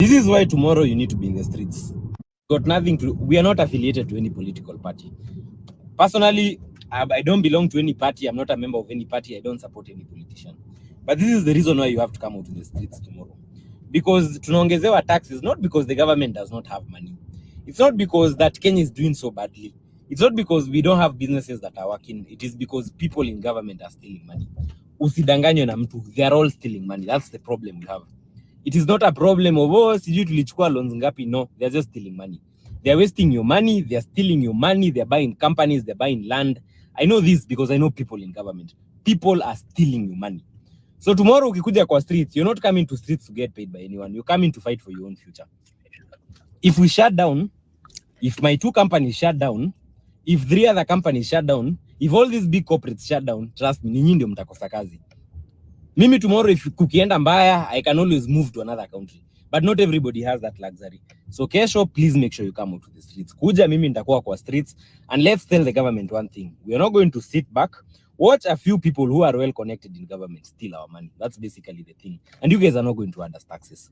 This is why tomorrow you need to be in the streets. Got nothing to. We are not affiliated to any political party. Personally, I don't belong to any party. I'm not a member of any party. I don't support any politician. But this is the reason why you have to come out to the streets tomorrow. Because tunaongezewa taxes, not because the government does not have money. It's not because that Kenya is doing so badly. It's not because we don't have businesses that are working. It is because people in government are stealing money. Usidanganywe na mtu. They are all stealing money. That's the problem we have. It is not a problem of, oh, sijui tulichukua loans ngapi. No, they are just stealing money. They are wasting your money. They are stealing your money. They are buying companies. They are buying land. I know this because I know people in government. People are stealing your money. So tomorrow ukikuja kwa streets, you're not coming to streets to get paid by anyone. You're coming to fight for your own future. If we shut down, if my 2 companies shut down, if 3 other companies shut down, if all these big corporates shut down, trust me, ninyi ndio mtakosa kazi. Mimi tomorrow, if kukienda mbaya, I can always move to another country. But not everybody has that luxury. So kesho, please make sure you come out to the streets. Kuja mimi nitakuwa kwa streets. And let's tell the government one thing. We are not going to sit back. Watch a few people who are well connected in government steal our money. That's basically the thing. And you guys are not going to add us taxes.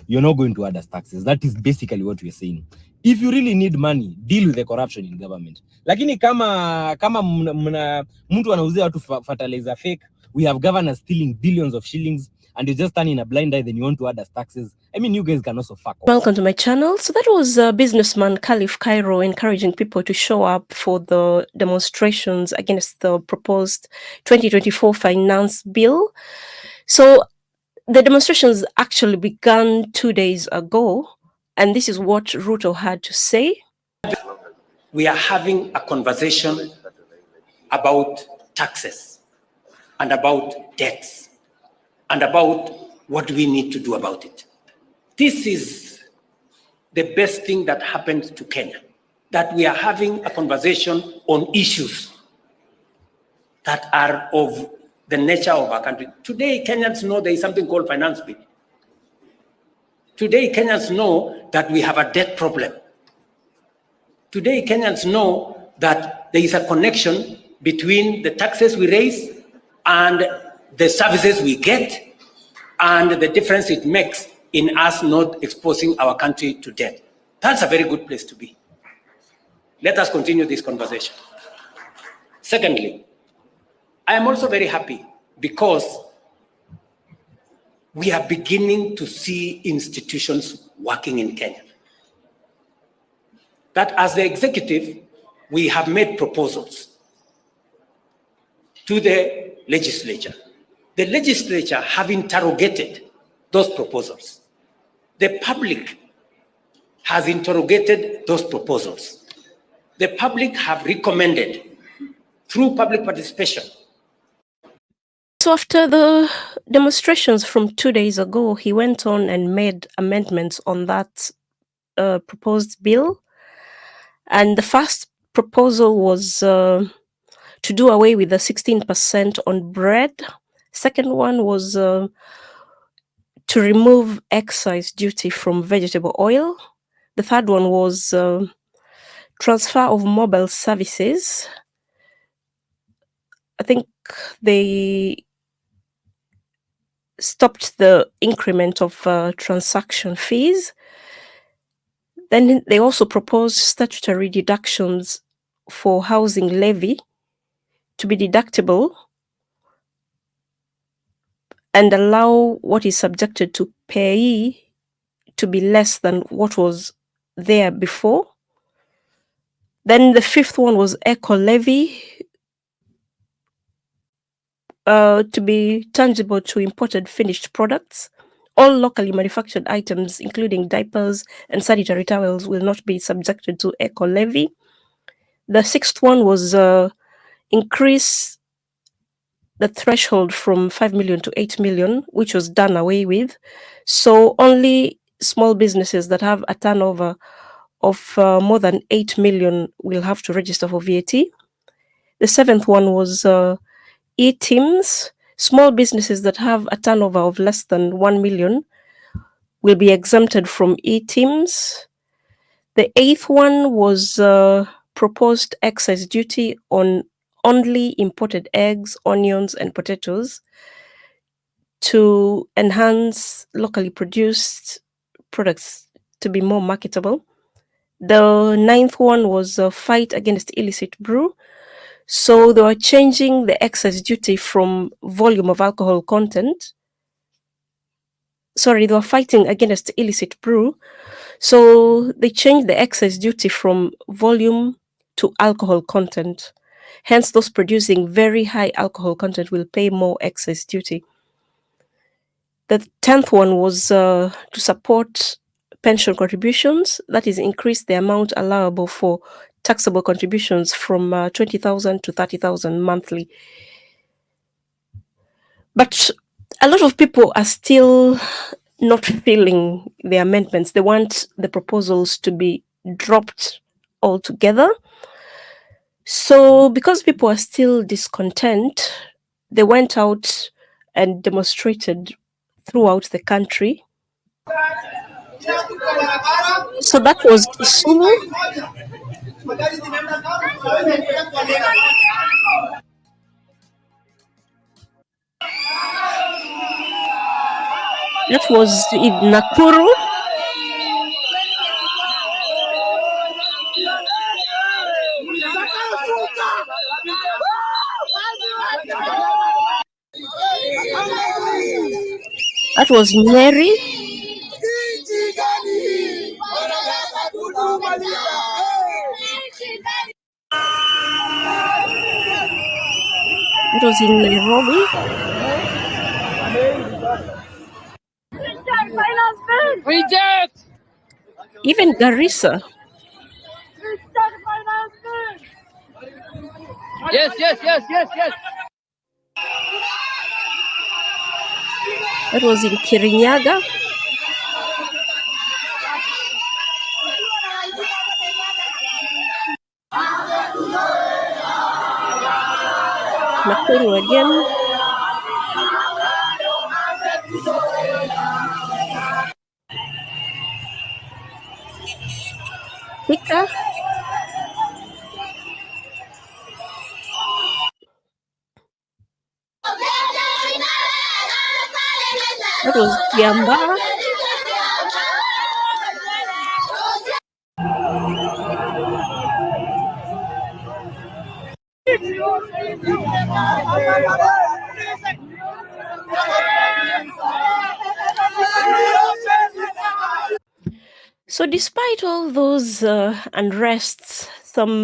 You're not going to add us taxes. That is basically what we're saying. If you really need money, deal with the corruption in government. Lakini kama mtu anauzia watu fertilizer fake, we have governors stealing billions of shillings, and you just turning a blind eye, then you want to add us taxes. I mean, you guys can also fuck off. Welcome to my channel. So that was businessman Khalif Cairo encouraging people to show up for the demonstrations against the proposed 2024 finance bill. So the demonstrations actually began 2 days ago, and this is what Ruto had to say. We are having a conversation about taxes and about debts and about what we need to do about it. This is the best thing that happened to Kenya, that we are having a conversation on issues that are of the nature of our country. Today, Kenyans know there is something called finance bill. Today, Kenyans know that we have a debt problem. Today, Kenyans know that there is a connection between the taxes we raise and the services we get, and the difference it makes in us not exposing our country to debt. That's a very good place to be. Let us continue this conversation. Secondly, I am also very happy because we are beginning to see institutions working in Kenya. That as the executive, we have made proposals to the legislature. The legislature have interrogated those proposals. The public has interrogated those proposals. The public have recommended through public participation. So after the demonstrations from 2 days ago, he went on and made amendments on that proposed bill. And the first proposal was to do away with the 16% on bread. Second one was to remove excise duty from vegetable oil. The third one was transfer of mobile services. I think they stopped the increment of transaction fees. Then they also proposed statutory deductions for housing levy to be deductible and allow what is subjected to payee to be less than what was there before. Then the fifth one was eco levy to be tangible to imported finished products. All locally manufactured items, including diapers and sanitary towels, will not be subjected to eco levy. The sixth one was increase the threshold from 5 million to 8 million, which was done away with. So only small businesses that have a turnover of more than 8 million will have to register for VAT. The seventh one was e-teams. Small businesses that have a turnover of less than 1 million will be exempted from e-teams. The eighth one was proposed excise duty on only imported eggs, onions, and potatoes to enhance locally produced products to be more marketable. The ninth one was a fight against illicit brew. So they were changing the excise duty from volume of alcohol content. Sorry, they were fighting against illicit brew. So they changed the excise duty from volume to alcohol content. Hence, those producing very high alcohol content will pay more excise duty. The 10th one was to support pension contributions, that is, increase the amount allowable for taxable contributions from 20,000 to 30,000 monthly. But a lot of people are still not feeling the amendments. They want the proposals to be dropped altogether. So because people are still discontent, they went out and demonstrated throughout the country. So that was Kisumu. That was in Nakuru. That was Nyeri. That was in Nairobi. Reject! Even Garissa. Yes, yes, yes, yes, yes. That was in Kirinyaga. Nakuru again. Thika. That was Kiambaa. So despite all those unrests, some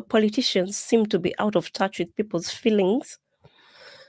politicians seem to be out of touch with people's feelings.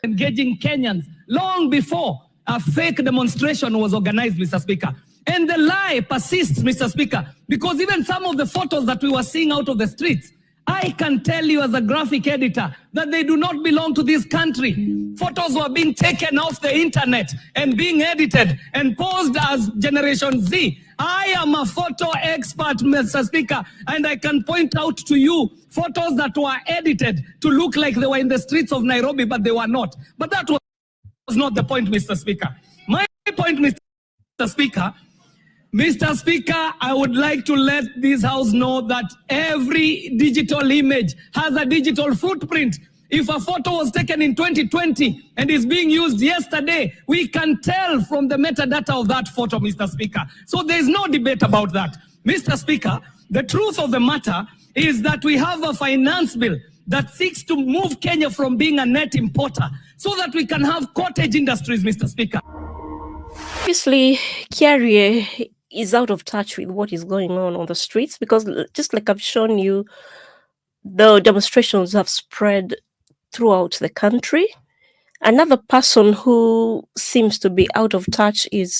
Engaging Kenyans long before a fake demonstration was organized, Mr. Speaker. And the lie persists, Mr. Speaker, because even some of the photos that we were seeing out of the streets, I can tell you as a graphic editor that they do not belong to this country. Photos were being taken off the internet and being edited and posed as Generation Z. I am a photo expert, Mr. Speaker, and I can point out to you photos that were edited to look like they were in the streets of Nairobi, but they were not. But that was not the point, Mr. Speaker. My point, Mr. Speaker, I would like to let this House know that every digital image has a digital footprint. If a photo was taken in 2020 and is being used yesterday, we can tell from the metadata of that photo, Mr. Speaker. So there's no debate about that. Mr. Speaker, the truth of the matter is that we have a finance bill that seeks to move Kenya from being a net importer so that we can have cottage industries, Mr. Speaker. Obviously, Kiarie is out of touch with what is going on the streets, because just like I've shown you, the demonstrations have spread throughout the country. Another person who seems to be out of touch is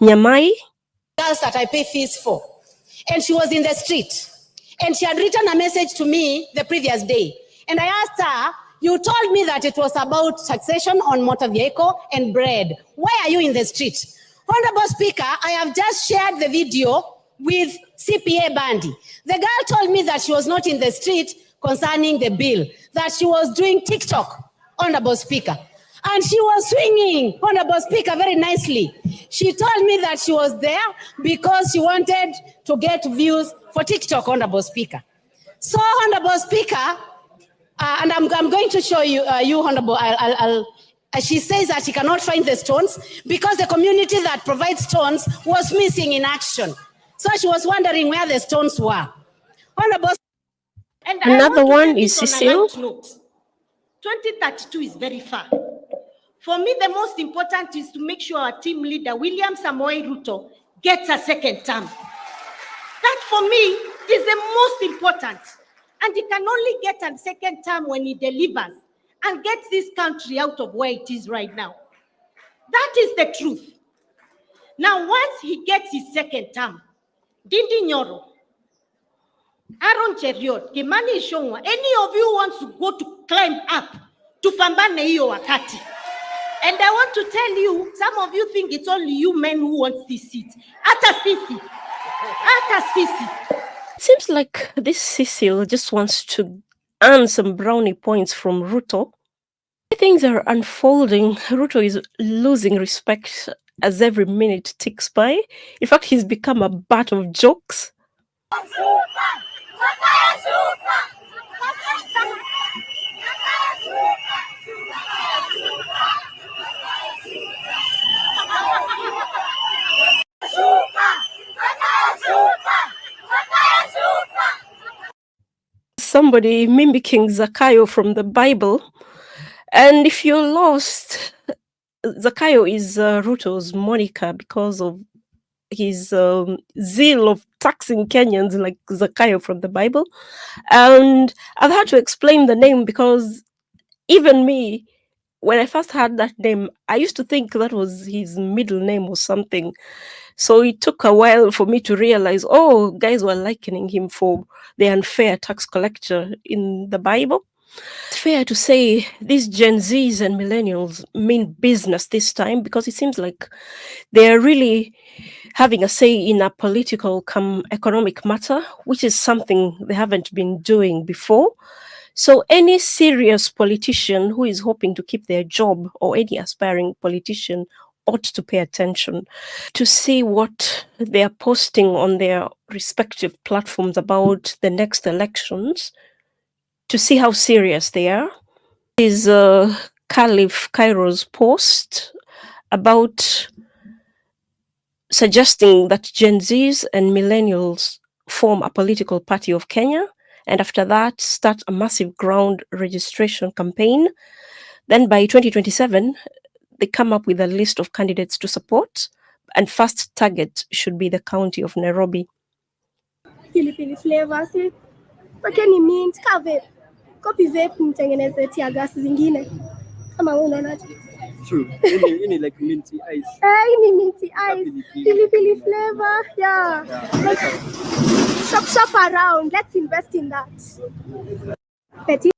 Nyamai. Girls that I pay fees for. And she was in the street. And she had written a message to me the previous day. And I asked her, you told me that it was about taxation on motor vehicle and bread. Why are you in the street? Honorable Speaker, I have just shared the video with CPA Bandi. The girl told me that she was not in the street concerning the bill, that she was doing TikTok, Honorable Speaker. And she was swinging, Honorable Speaker, very nicely. She told me that she was there because she wanted to get views for TikTok, Honorable Speaker. So, Honorable Speaker, and I'm going to show you, Honorable, She says that she cannot find the stones because the community that provides stones was missing in action. So she was wondering where the stones were. Honorable, and Another I want to one say is this on a Cecile. light note. 2032 is very far. For me, the most important is to make sure our team leader, William Samoei Ruto, gets a second term. That, for me, is the most important. And he can only get a second term when he delivers and gets this country out of where it is right now. That is the truth. Now, once he gets his second term, Dindi Nyoro, Aaron Cheriot, Kimani Ichung'wah, any of you wants to go to climb up to pambane hiyo wakati. And I want to tell you, some of you think it's only you men who want this seat. Ata sisi. It seems like this Cecile just wants to earn some brownie points from Ruto. Things are unfolding. Ruto is losing respect as every minute ticks by. In fact, he's become a butt of jokes. Somebody mimicking Zakayo from the Bible. And if you're lost, Zakayo is Ruto's moniker because of his zeal of taxing Kenyans like Zakayo from the Bible. And I've had to explain the name because even me, when I first heard that name, I used to think that was his middle name or something. So it took a while for me to realize, oh, guys were likening him for the unfair tax collector in the Bible. It's fair to say these Gen Zs and millennials mean business this time because it seems like they're really having a say in a political economic matter, which is something they haven't been doing before. So any serious politician who is hoping to keep their job or any aspiring politician ought to pay attention to see what they are posting on their respective platforms about the next elections, to see how serious they are. Is Caliph Cairo's post about suggesting that Gen Zs and millennials form a political party of Kenya, and after that start a massive ground registration campaign. Then by 2027, they come up with a list of candidates to support, and first target should be the county of Nairobi. Pilipili flavor si pakeni mint ka vape. Copy vape mtengeneze tia gas zingine. Kama wewe unaonaje? True. Any like minty ice. Any minty ice. Pilipili flavor. Yeah. Let's shop around. Let's invest in that. Petit.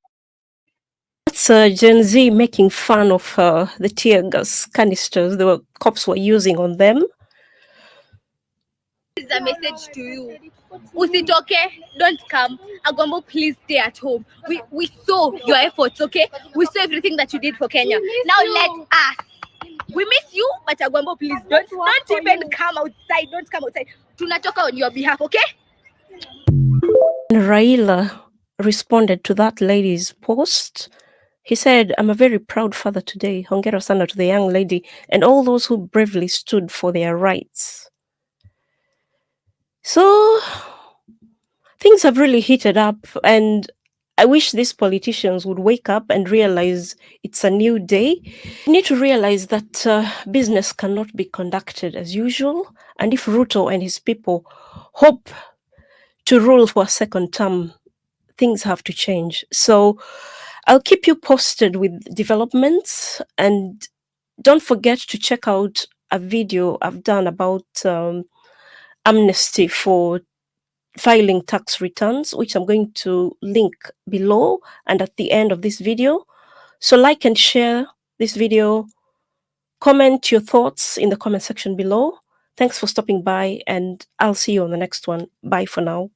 That's Gen Z making fun of the tear gas canisters the cops were using on them. This is a message to you. Usitoke, don't come. Agwambo, please stay at home. We saw your efforts, okay? We saw everything that you did for Kenya. Now let us. We miss you, but Agwambo, please don't even come outside. Don't come outside. Tunatoka on your behalf, okay? Raila responded to that lady's post. He said, "I'm a very proud father today. Hongera sana to the young lady and all those who bravely stood for their rights." So things have really heated up, and I wish these politicians would wake up and realize it's a new day. We need to realize that business cannot be conducted as usual, and if Ruto and his people hope to rule for a second term, things have to change. So I'll keep you posted with developments, and don't forget to check out a video I've done about amnesty for filing tax returns, which I'm going to link below and at the end of this video. So like and share this video, comment your thoughts in the comment section below. Thanks for stopping by, and I'll see you on the next one. Bye for now.